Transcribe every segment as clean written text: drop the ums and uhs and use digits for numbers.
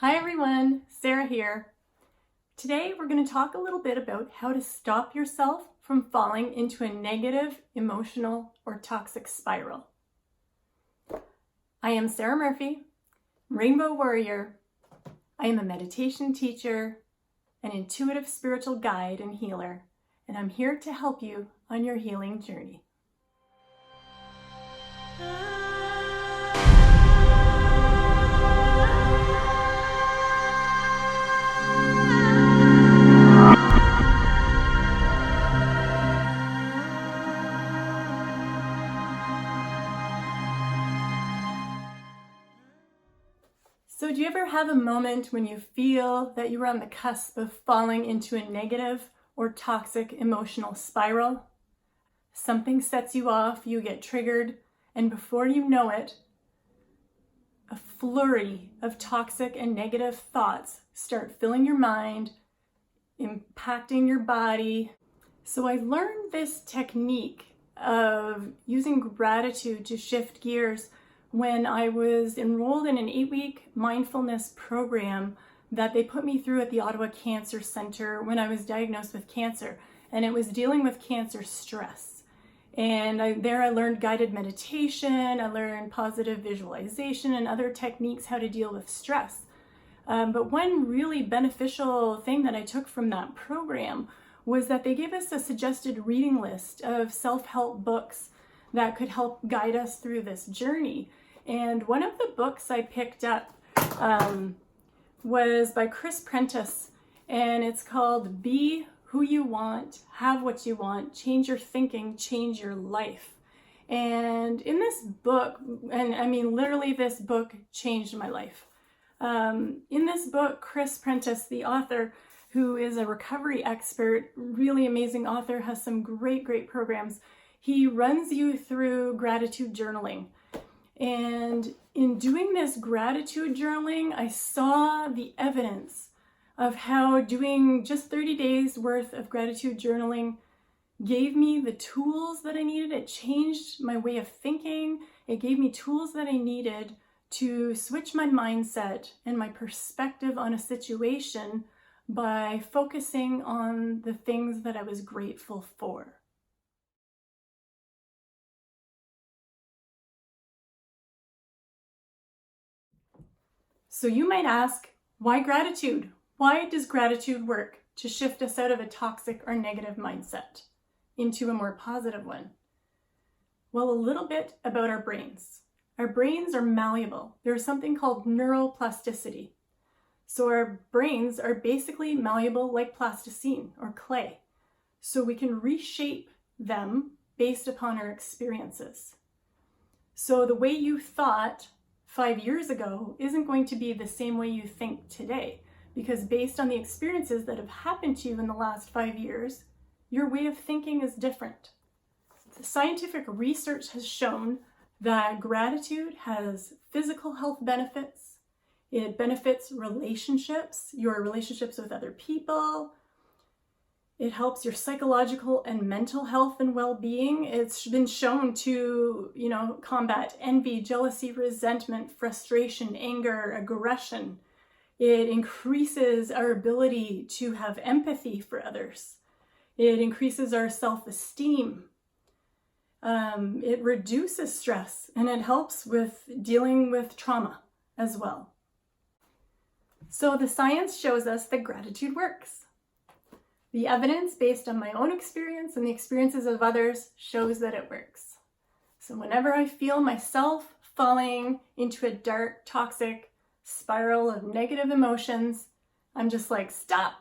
Hi everyone, Sarah here. Today we're going to talk a little bit about how to stop yourself from falling into a negative, emotional, or toxic spiral. I am Sarah Murphy, Rainbow Warrior. I am a meditation teacher, an intuitive spiritual guide and healer, and I'm here to help you on your healing journey. So do you ever have a moment when you feel that you are on the cusp of falling into a negative or toxic emotional spiral? Something sets you off, you get triggered, and before you know it, a flurry of toxic and negative thoughts start filling your mind, impacting your body. So I learned this technique of using gratitude to shift gears when I was enrolled in an 8-week mindfulness program that they put me through at the Ottawa Cancer Center when I was diagnosed with cancer. And it was dealing with cancer stress. And there I learned guided meditation, I learned positive visualization and other techniques how to deal with stress. But one really beneficial thing that I took from that program was that they gave us a suggested reading list of self-help books that could help guide us through this journey. And one of the books I picked up was by Chris Prentice, and it's called Be Who You Want, Have What You Want, Change Your Thinking, Change Your Life. And in this book, and I mean literally this book changed my life. In this book, Chris Prentice, the author, who is a recovery expert, really amazing author, has some great programs. He runs you through gratitude journaling. And in doing this gratitude journaling, I saw the evidence of how doing just 30 days worth of gratitude journaling gave me the tools that I needed. It changed my way of thinking. It gave me tools that I needed to switch my mindset and my perspective on a situation by focusing on the things that I was grateful for. So you might ask, why gratitude? Why does gratitude work to shift us out of a toxic or negative mindset into a more positive one? Well, a little bit about our brains. Our brains are malleable. There's something called neuroplasticity. So our brains are basically malleable like plasticine or clay. So we can reshape them based upon our experiences. So the way you thought 5 years ago isn't going to be the same way you think today, because based on the experiences that have happened to you in the last 5 years, your way of thinking is different. The scientific research has shown that gratitude has physical health benefits. It benefits relationships, your relationships with other people. It helps your psychological and mental health and well-being. It's been shown to, combat envy, jealousy, resentment, frustration, anger, aggression. It increases our ability to have empathy for others. It increases our self-esteem. It reduces stress, and it helps with dealing with trauma as well. So the science shows us that gratitude works. The evidence based on my own experience and the experiences of others shows that it works. So whenever I feel myself falling into a dark, toxic spiral of negative emotions, I'm just like, stop.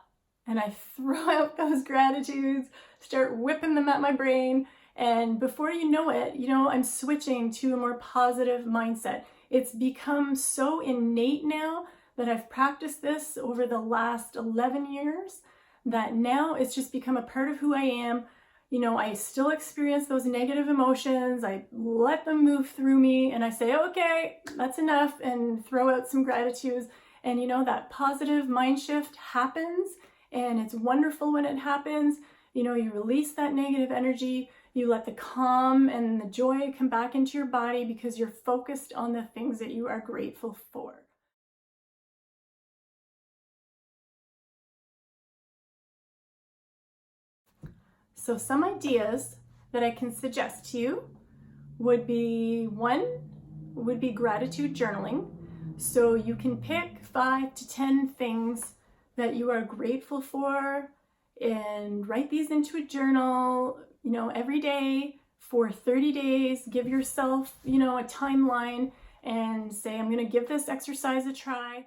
And I throw out those gratitudes, start whipping them at my brain. And before you know it, I'm switching to a more positive mindset. It's become so innate now that I've practiced this over the last 11 years that now it's just become a part of who I am. I still experience those negative emotions. I let them move through me and I say, okay, that's enough, and throw out some gratitudes. And that positive mind shift happens, and it's wonderful when it happens. You release that negative energy, you let the calm and the joy come back into your body because you're focused on the things that you are grateful for. So some ideas that I can suggest to you would be, one would be gratitude journaling. So you can pick 5 to 10 things that you are grateful for and write these into a journal, every day for 30 days. Give yourself, a timeline and say, I'm going to give this exercise a try.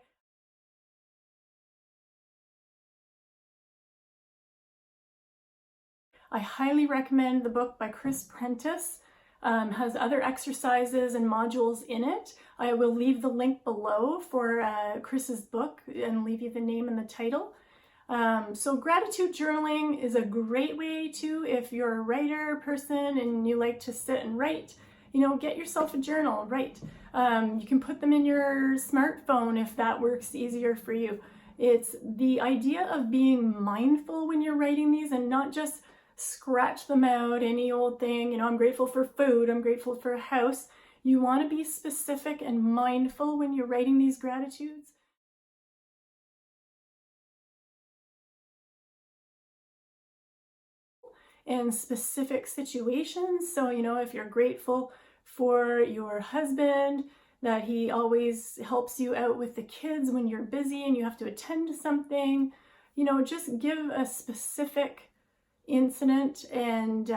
I highly recommend the book by Chris Prentice. Has other exercises and modules in it. I will leave the link below for Chris's book and leave you the name and the title. So gratitude journaling is a great way to, if you're a writer person and you like to sit and write, get yourself a journal, write. You can put them in your smartphone if that works easier for you. It's the idea of being mindful when you're writing these and not just scratch them out, any old thing, I'm grateful for food, I'm grateful for a house. You want to be specific and mindful when you're writing these gratitudes. In specific situations. So, if you're grateful for your husband, that he always helps you out with the kids when you're busy and you have to attend to something, just give a specific incident and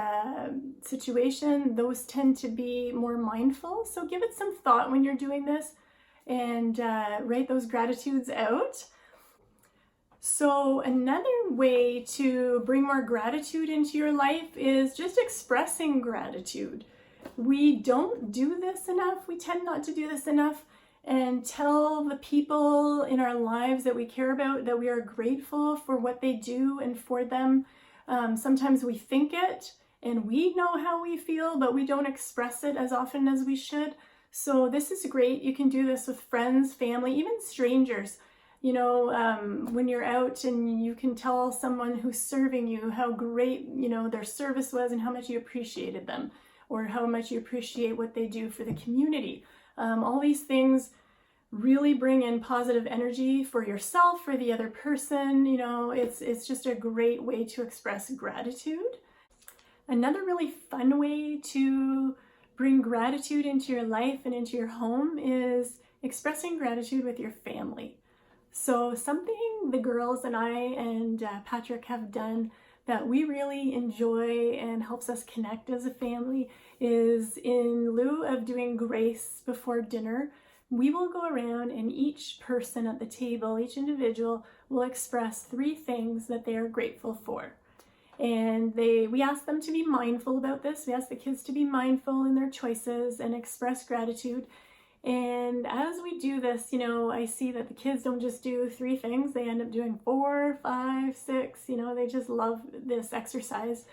situation. Those tend to be more mindful. So give it some thought when you're doing this and write those gratitudes out. So another way to bring more gratitude into your life is just expressing gratitude. We don't do this enough. We tend not to do this enough and tell the people in our lives that we care about that we are grateful for what they do and for them. Sometimes we think it and we know how we feel, but we don't express it as often as we should. So this is great. You can do this with friends, family, even strangers. When you're out and you can tell someone who's serving you how great, their service was and how much you appreciated them or how much you appreciate what they do for the community. All these things really bring in positive energy for yourself, for the other person. It's just a great way to express gratitude. Another really fun way to bring gratitude into your life and into your home is expressing gratitude with your family. So something the girls and I and Patrick have done that we really enjoy and helps us connect as a family is, in lieu of doing grace before dinner, we will go around and each person at the table, each individual, will express 3 things that they are grateful for. And we ask them to be mindful about this. We ask the kids to be mindful in their choices and express gratitude. And as we do this, I see that the kids don't just do 3 things. They end up doing 4, 5, 6. They just love this exercise.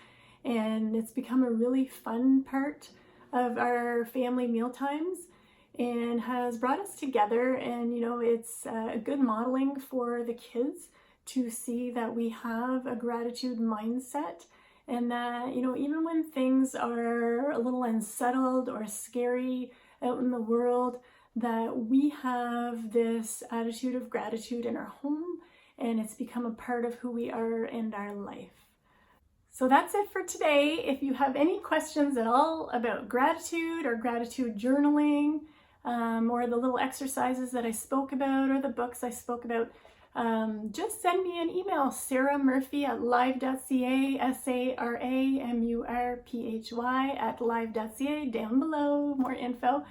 And it's become a really fun part of our family meal times and has brought us together. And, it's a good modeling for the kids to see that we have a gratitude mindset and that, even when things are a little unsettled or scary out in the world, that we have this attitude of gratitude in our home and it's become a part of who we are and our life. So that's it for today. If you have any questions at all about gratitude or gratitude journaling, or the little exercises that I spoke about or the books I spoke about, just send me an email, saramurphy@live.ca, saramurphy@live.ca, down below, more info.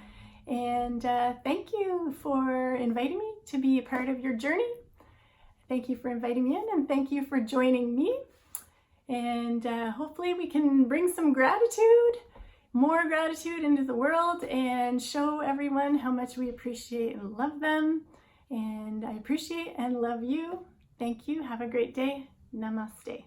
And thank you for inviting me to be a part of your journey. Thank you for inviting me in and thank you for joining me. And hopefully we can bring some gratitude, more gratitude into the world and show everyone how much we appreciate and love them. And I appreciate and love you. Thank you. Have a great day. Namaste.